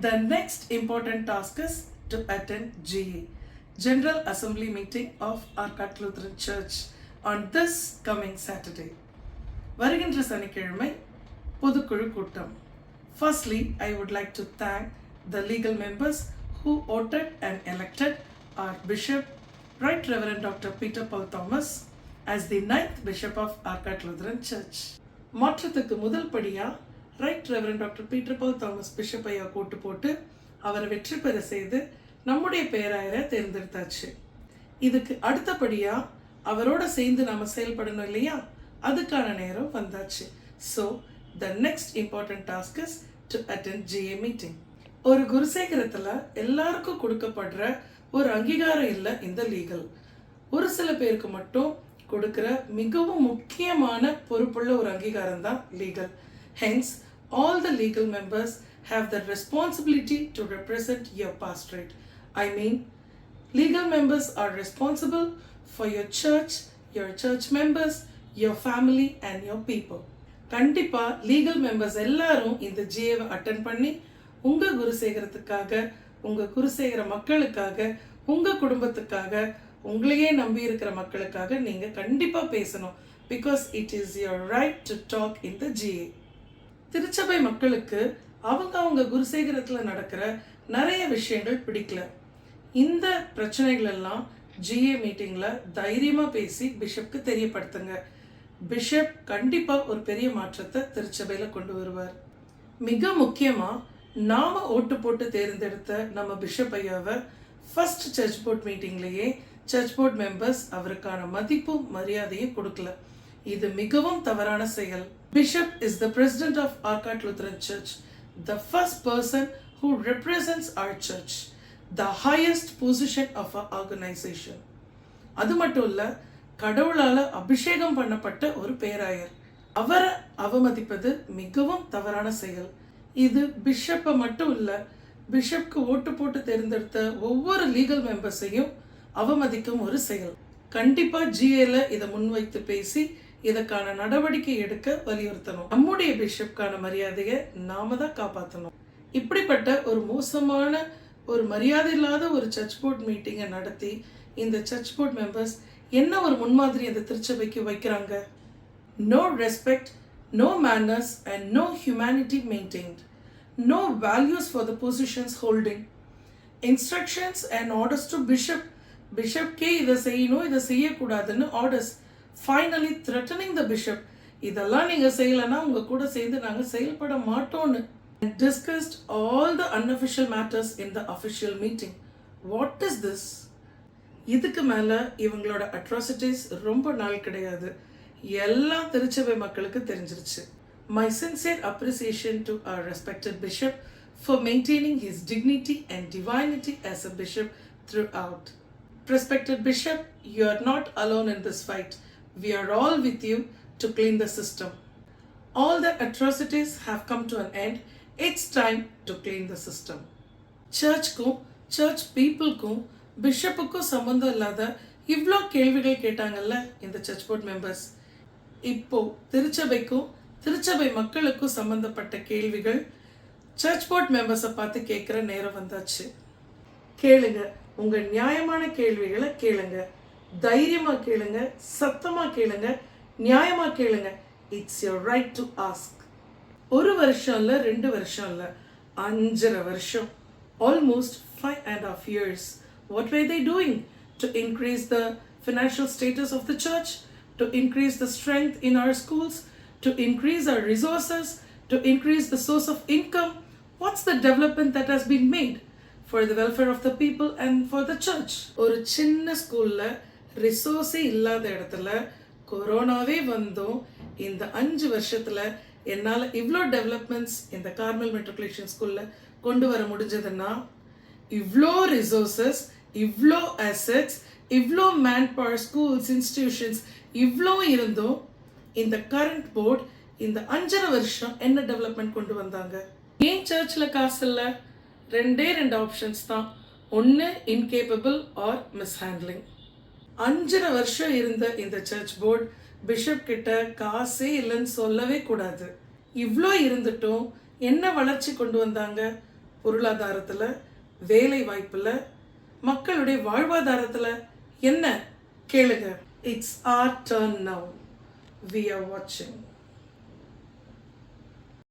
The next important task is to attend GA, General Assembly Meeting of Arcot Lutheran Church on this coming Saturday. வருகின்ற சனிக்கிழமை பொதுக்குழு கூட்டம். Firstly, I would like to thank the legal members who voted and elected our Bishop, Right Reverend Dr. Peter Paul Thomas, as the 9th Bishop of Arcot Lutheran Church. மாற்றத்துக்கு முதல் படியா right reverend doctor Peter Paul Thomas bishop ஐயா கூட்டு போட்டு அவரை வெற்றி பெற செய்து நம்முடைய பேராயரை தேர்ந்தெடுத்தாச்சு. இதுக்கு அடுத்தபடியா அவரோட சேர்ந்து நாம செயல்படணும் இல்லையா, அதுக்கான நேரம் வந்தாச்சு. So the next important task is to attend GA meeting. ஒரு குருசேகரத்தில் எல்லாருக்கும் கொடுக்கப்படுற ஒரு அங்கீகாரம் இல்லை இந்த லீகல். ஒரு சில பேருக்கு மட்டும் கொடுக்கிற மிகவும் முக்கியமான பொறுப்புள்ள ஒரு அங்கீகாரம் தான் legal. Hence, all the legal members have the responsibility to represent your pastorate. I mean, legal members are responsible for your church members, your family and your people. கண்டிப்பா லீகல் மெம்பர்ஸ் எல்லாரும் இந்த ஜிஏவை அட்டென்ட் பண்ணி உங்க குருசேகரத்துக்காக, உங்க குருசேகர மக்களுக்காக, உங்க குடும்பத்துக்காக, உங்களையே நம்பி இருக்கிற மக்களுக்காக நீங்க கண்டிப்பா பேசணும். Because it is your right to talk in the GA. திருச்சபை மக்களுக்கு அவங்க குருசேகரத்தில் நடக்கிற நிறைய விஷயங்கள் பிடிக்கல. இந்த பிரச்சனைகள் எல்லாம் GA மீட்டிங்கில் தைரியமாக பேசி பிஷப்க்கு தெரியப்படுத்துங்க. பிஷப் கண்டிப்பாக ஒரு பெரிய மாற்றத்தை திருச்சபையில் கொண்டு வருவார். மிக முக்கியமாக நாம ஓட்டு போட்டு தேர்ந்தெடுத்த நம்ம பிஷப் ஐயாவை ஃபர்ஸ்ட் சர்ச் போர்ட் மீட்டிங்லேயே சர்ச் போர்ட் மெம்பர்ஸ் அவருக்கான மதிப்பும் மரியாதையும் கொடுக்கல. இது மிகவும் தவறான செயல். Bishop is the president of Arcot Lutheran Church, the first person who represents our church, the highest position of our organization. அது மட்டும் இல்ல, கடவுளால அபிஷேகம் பண்ணப்பட்ட ஒரு பேராயர். அவரை அவமதிப்பது மிகவும் தவறான செயல். இது பிஷப்பை மட்டும் இல்ல, பிஷப்க்கு ஓட்டு போட்டு தேர்ந்தெடுத்த ஒவ்வொரு லீகல் மெம்பர்ஸையும் அவமதிக்கும் ஒரு செயல். கண்டிப்பா GAல இதை முன்வைத்து பேசி இதற்கான நடவடிக்கை எடுக்க வலியுறுத்தணும். நம்முடைய பிஷப்கான மரியாதையை நாம தான் காப்பாற்றணும். இப்படிப்பட்ட ஒரு மோசமான ஒரு மரியாதை இல்லாத ஒரு சர்ச் போர்ட் மீட்டிங்கை நடத்தி இந்த சர்ச் போர்ட் மெம்பர்ஸ் என்ன ஒரு முன்மாதிரி அந்த திருச்சபைக்கு வைக்கிறாங்க? No respect, no manners and no humanity maintained, no values for the positions holding, instructions and orders to bishop. பிஷப்கே இதை செய்யணும், இதை செய்யக்கூடாதுன்னு orders. Finally threatening the bishop. இதெல்லாம் நீங்க செய்யலன்னா உங்க கூட சேர்ந்து நாங்க செயல்பட மாட்டோம்னு. Discussed all the unofficial matters in the official meeting. What is this? இதுக்கு மேல இவங்களோட atrocities ரொம்ப நாள் கிடையாது. எல்லா திருச்சபை மக்களுக்கு தெரிஞ்சிருச்சு. My sincere appreciation to our respected bishop for maintaining his dignity and divinity as a bishop throughout. Respected bishop, you are not alone in this fight. We are all with you to clean the system. All the atrocities have come to an end. It's time to clean the system. சர்ச்க்கும் church பீப்புளுக்கும் பிஷப்புக்கும் சம்மந்தம் இல்லாத இவ்வளோ கேள்விகள் கேட்டாங்கல்ல இந்த search board members. இப்போ திருச்சபைக்கும் திருச்சபை மக்களுக்கும் சம்மந்தப்பட்ட கேள்விகள் சர்ச் போர்ட் மெம்பர்ஸை பார்த்து கேட்குற நேரம் வந்தாச்சு. கேளுங்க, உங்கள் நியாயமான கேள்விகளை கேளுங்க. தைரியமா கேளுங்க, சத்தமா கேளுங்க, நியாயமா கேளுங்க. It's your right to ask. ஒரு வருஷம் இல்ல, 2 வருஷம் இல்ல, 5.5 வருஷம், almost 5.5 years. What were they doing to increase the financial status of the church, to increase the strength in our schools, to increase our resources, to increase the source of income? What's the development that has been made for the welfare of the people and for the church? ஒரு சின்ன ஸ்கூல்ல ரிசோர்ஸே இல்லாத இடத்துல கொரோனாவே வந்தும் இந்த 5 வருஷத்துல என்னால் இவ்வளோ டெவலப்மெண்ட்ஸ் இந்த கார்மல் மெட்ரிகுலேஷன் ஸ்கூலில் கொண்டு வர முடிஞ்சதுன்னா இவ்வளோ ரிசோர்ஸஸ், இவ்வளோ அசெட்ஸ், இவ்வளோ மேன் பவர், ஸ்கூல்ஸ், இன்ஸ்டிடியூஷன்ஸ் இவ்வளோ இருந்தும் இந்த கரண்ட் போர்ட் இந்த 5.5 வருஷம் என்ன டெவலப்மெண்ட் கொண்டு வந்தாங்க? ஏன் சர்ச்சில் காசு இல்லை? 2 ஆப்ஷன்ஸ் தான். ஒன்று இன்கேப்பபிள் ஆர் மிஸ்ஹேண்ட்லிங். 5.5 வருஷம் இருந்த இந்த சர்ச் போர்ட் பிஷப் கிட்ட காசே இல்லைன்னு சொல்லவே கூடாது. இவ்வளோ இருந்துட்டும் என்ன வளர்ச்சி கொண்டு வந்தாங்க? பொருளாதாரத்தில், வேலை வாய்ப்பில், மக்களுடைய வாழ்வாதாரத்தில் என்ன கேளுங்க. It's our turn now. We are watching.